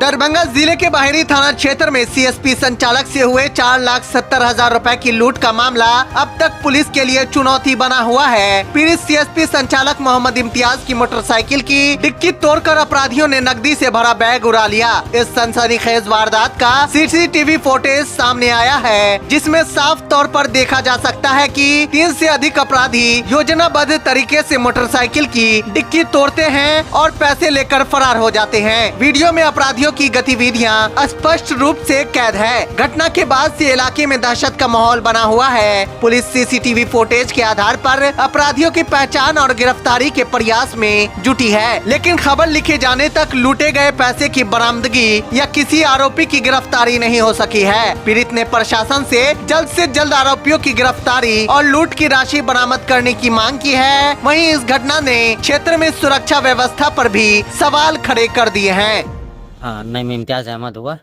दरभंगा जिले के बाहरी थाना क्षेत्र में सीएसपी संचालक से हुए 4,70,000 रुपए की लूट का मामला अब तक पुलिस के लिए चुनौती बना हुआ है। पीड़ित सीएसपी संचालक मोहम्मद इम्तियाज की मोटरसाइकिल की डिक्की तोड़कर अपराधियों ने नकदी से भरा बैग उड़ा लिया। इस सनसनीखेज वारदात का सीसीटीवी फुटेज सामने आया है, जिसमें साफ तौर पर देखा जा सकता है कि 3 से अधिक अपराधी योजनाबद्ध तरीके से मोटरसाइकिल की डिक्की तोड़ते हैं और पैसे लेकर फरार हो जाते हैं। वीडियो में अपराधियों की गतिविधियां स्पष्ट रूप से कैद है। घटना के बाद से इलाके में दहशत का माहौल बना हुआ है। पुलिस सीसीटीवी फुटेज के आधार पर अपराधियों की पहचान और गिरफ्तारी के प्रयास में जुटी है, लेकिन खबर लिखे जाने तक लूटे गए पैसे की बरामदगी या किसी आरोपी की गिरफ्तारी नहीं हो सकी है। पीड़ित ने प्रशासन से जल्द आरोपियों की गिरफ्तारी और लूट की राशि बरामद करने की मांग की है। वहीं इस घटना ने क्षेत्र में सुरक्षा व्यवस्था पर भी सवाल खड़े कर दिए हैं। हाँ, नहीं, मैं इम्तियाज अहमद हुआ।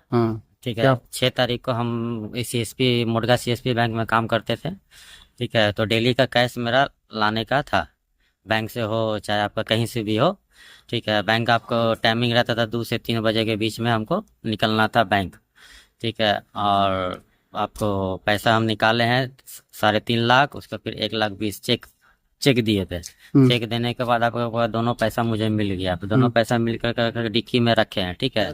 ठीक है। 6 तारीख को हम सीएसपी मुर्गा सीएसपी बैंक में काम करते थे। ठीक है। तो डेली का कैश मेरा लाने का था, बैंक से हो चाहे आपका कहीं से भी हो। ठीक है। बैंक आपको टाइमिंग रहता था 2 से 3 बजे के बीच में हमको निकलना था बैंक। ठीक है। और आपको पैसा हम निकाले हैं 3.5 लाख, उसका फिर 1,20,000 चेक दिए थे। चेक देने के बाद आपको दोनों पैसा मुझे मिल गया। तो दोनों पैसा मिलकर डिक्की में रखे हैं। ठीक है।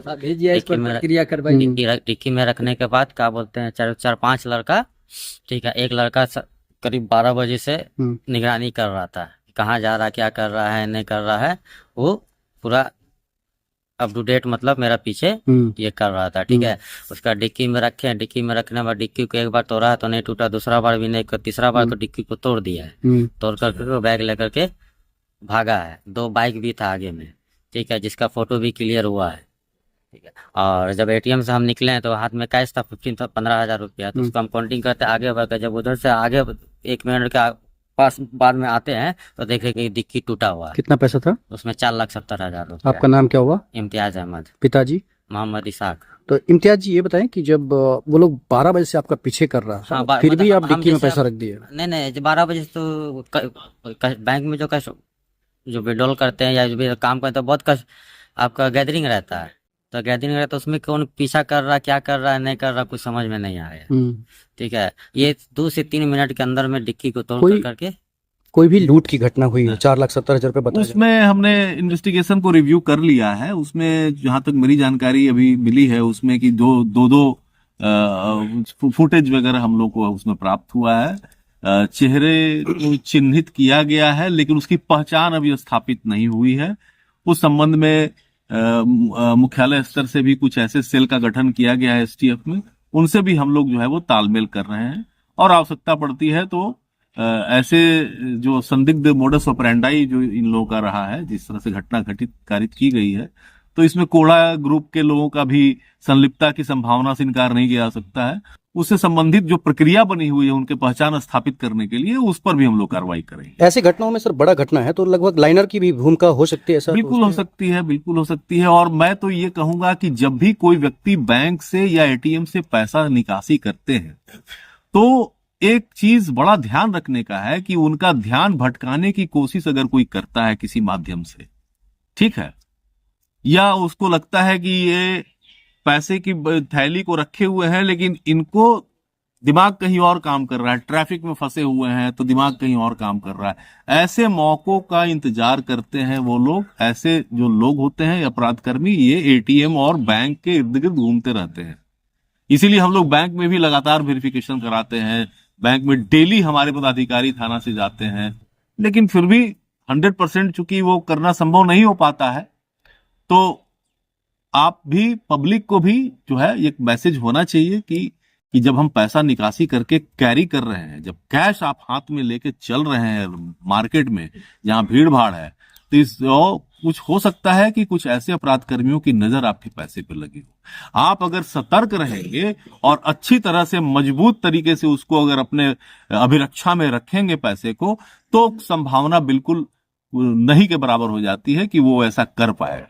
डिक्की में रखने के बाद क्या बोलते हैं 4-5 लड़का, ठीक है, एक लड़का करीब 12 बजे से निगरानी कर रहा था, कहाँ जा रहा है, क्या कर रहा है, नहीं कर रहा है, वो पूरा अप टू डेट मतलब मेरा पीछे ये कर रहा था। ठीक है। उसका डिक्की में रखे हैं। डिक्की में रखने के बाद डिक्की को एक बार तोड़ा है तो नहीं टूटा, दूसरा बार भी नहीं, तीसरा बार तो डिक्की को तोड़ दिया है। तोड़ कर बैग लेकर के भागा है। 2 बाइक भी था आगे में। ठीक है। जिसका फोटो भी क्लियर हुआ है। ठीक है। और जब एटीएम से हम निकले हैं तो हाथ में कैश था 15,000 रुपया। तो उसको हम काउंटिंग करते आगे बढ़कर जब उधर से आगे 1 मिनट के पास बाद में आते हैं तो देखे कि डिक्की टूटा हुआ है। कितना पैसा था उसमें? 4,70,000 रुपया। आपका नाम क्या हुआ? इम्तियाज अहमद। पिताजी? मोहम्मद इसाक। तो इम्तियाज जी ये बताएं कि जब वो लोग 12 बजे से आपका पीछे कर रहा है, हाँ, फिर भी मतलब आप डिक्की में पैसा रख दिए? नहीं, 12 बजे तो बैंक में जो कैश जो विड्रॉल करते हैं या जो भी काम करते हैं बहुत आपका गैदरिंग रहता है। तो गैदरिंग रहता है, उसमें कौन पीछा कर रहा है, क्या कर रहा है, नहीं कर रहा, कुछ समझ में नहीं आया। ठीक है। ये 2 से 3 मिनट के अंदर में डिक्की को तोड़ करके कोई भी लूट की घटना हुई है? 4,70,000 रुपए बताया। उसमें हमने इन्वेस्टिगेशन को रिव्यू कर लिया है। उसमें जहां तक मेरी जानकारी अभी मिली है उसमें कि दो फुटेज वगैरह हम लोग को उसमें प्राप्त हुआ है। चेहरे को चिन्हित किया गया है, लेकिन उसकी पहचान अभी स्थापित नहीं हुई है। उस संबंध में मुख्यालय स्तर से भी कुछ ऐसे सेल का गठन किया गया है एसटीएफ में, उनसे भी हम लोग जो है वो तालमेल कर रहे हैं। और आवश्यकता पड़ती है तो ऐसे जो संदिग्ध मोडस ऑपरेंडाई जो इन लोगों का रहा है, जिस तरह से घटना कारित की गई है, तो इसमें कोड़ा ग्रुप के लोगों का भी संलिप्तता की संभावना से इनकार नहीं किया जा सकता है। उससे संबंधित जो प्रक्रिया बनी हुई है उनके पहचान स्थापित करने के लिए, उस पर भी हम लोग कार्रवाई करेंगे। ऐसी घटनाओं में सर बड़ा घटना है तो लगभग लाइनर की भी भूमिका हो सकती है? बिल्कुल हो सकती है, बिल्कुल हो सकती है। और मैं तो ये कहूंगा कि जब भी कोई व्यक्ति बैंक से या एटीएम से पैसा निकासी करते हैं तो एक चीज बड़ा ध्यान रखने का है कि उनका ध्यान भटकाने की कोशिश अगर कोई करता है किसी माध्यम से, ठीक है, या उसको लगता है कि ये पैसे की थैली को रखे हुए हैं लेकिन इनको दिमाग कहीं और काम कर रहा है, ट्रैफिक में फंसे हुए हैं तो दिमाग कहीं और काम कर रहा है, ऐसे मौकों का इंतजार करते हैं वो लोग। ऐसे जो लोग होते हैं अपराधकर्मी, ये एटीएम और बैंक के इर्द गिर्द घूमते रहते हैं। इसीलिए हम लोग बैंक में भी लगातार वेरिफिकेशन कराते हैं। बैंक में डेली हमारे पदाधिकारी थाना से जाते हैं, लेकिन फिर भी 100% चूंकि वो करना संभव नहीं हो पाता है, तो आप भी, पब्लिक को भी जो है एक मैसेज होना चाहिए कि जब हम पैसा निकासी करके कैरी कर रहे हैं, जब कैश आप हाथ में लेके चल रहे हैं मार्केट में जहां भीड़ भाड़ है, तो कुछ हो सकता है कि कुछ ऐसे अपराध कर्मियों की नजर आपके पैसे पर लगी हो। आप अगर सतर्क रहेंगे और अच्छी तरह से मजबूत तरीके से उसको अगर अपने अभिरक्षा में रखेंगे पैसे को, तो संभावना बिल्कुल नहीं के बराबर हो जाती है कि वो ऐसा कर पाए।